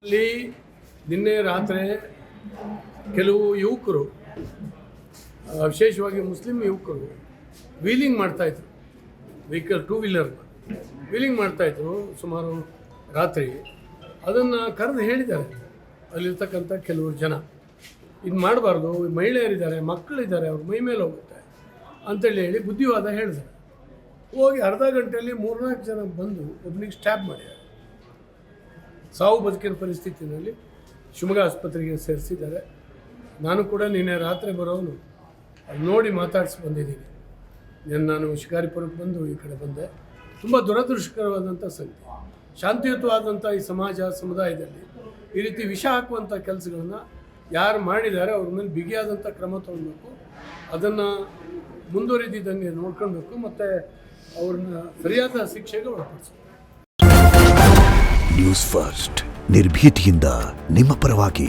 ಇಲ್ಲಿ ನಿನ್ನೆ ರಾತ್ರಿ ಕೆಲವು ಯುವಕರು ವಿಶೇಷವಾಗಿ ಮುಸ್ಲಿಂ ಯುವಕರು ವೀಲಿಂಗ್ ಮಾಡ್ತಾಯಿದ್ರು. ವೆಹಿಕಲ್ 2 ವೀಲರ್ ವೀಲಿಂಗ್ ಮಾಡ್ತಾಯಿದ್ರು ಸುಮಾರು ರಾತ್ರಿ. ಅದನ್ನು ಕರೆದು ಹೇಳಿದ್ದಾರೆ ಅಲ್ಲಿರ್ತಕ್ಕಂಥ ಕೆಲವರು ಜನ, ಇದು ಮಾಡಬಾರ್ದು, ಮಹಿಳೆಯರಿದ್ದಾರೆ, ಮಕ್ಕಳಿದ್ದಾರೆ, ಅವ್ರ ಮೈ ಮೇಲೆ ಹೋಗುತ್ತೆ ಅಂತೇಳಿ ಹೇಳಿ ಬುದ್ಧಿವಾದ ಹೇಳಿದ್ದಾರೆ. ಹೋಗಿ ಅರ್ಧ ಗಂಟೆಯಲ್ಲಿ 3-4 ಜನ ಬಂದು ಒಬ್ಬನಿಗೆ ಸ್ಟ್ಯಾಪ್ ಮಾಡಿದ್ದಾರೆ. ಸಾವು ಬದುಕಿನ ಪರಿಸ್ಥಿತಿಯಲ್ಲಿ ಶಿವಮೊಗ್ಗ ಆಸ್ಪತ್ರೆಗೆ ಸೇರಿಸಿದ್ದಾರೆ. ನಾನು ಕೂಡ ನಿನ್ನೆ ರಾತ್ರಿ ಬರೋನು ನೋಡಿ ಮಾತಾಡಿಸಿ ಬಂದಿದ್ದೀನಿ. ನಾನು ಶಿಕಾರಿಪುರಕ್ಕೆ ಬಂದು ಈ ಕಡೆ ಬಂದೆ. ತುಂಬ ದುರದೃಷ್ಟಕರವಾದಂಥ ಸಂಗತಿ. ಶಾಂತಿಯುತವಾದಂಥ ಈ ಸಮುದಾಯದಲ್ಲಿ ಈ ರೀತಿ ವಿಷ ಹಾಕುವಂಥ ಕೆಲಸಗಳನ್ನು ಯಾರು ಮಾಡಿದ್ದಾರೆ ಅವ್ರ ಮೇಲೆ ಬಿಗಿಯಾದಂಥ ಕ್ರಮ ತಗೊಳ್ಬೇಕು. ಅದನ್ನು ಮುಂದುವರಿದಿದ್ದಂಗೆ ನೋಡ್ಕೊಳ್ಬೇಕು ಮತ್ತು ಅವ್ರನ್ನ ಸರಿಯಾದ ಶಿಕ್ಷೆಗೆ ಒಳಪಡಿಸಬೇಕು. ನ್ಯೂಸ್ ಫಸ್ಟ್ ನಿರ್ಭೀತಿಯಿಂದ ನಿಮ್ಮ ಪರವಾಗಿ.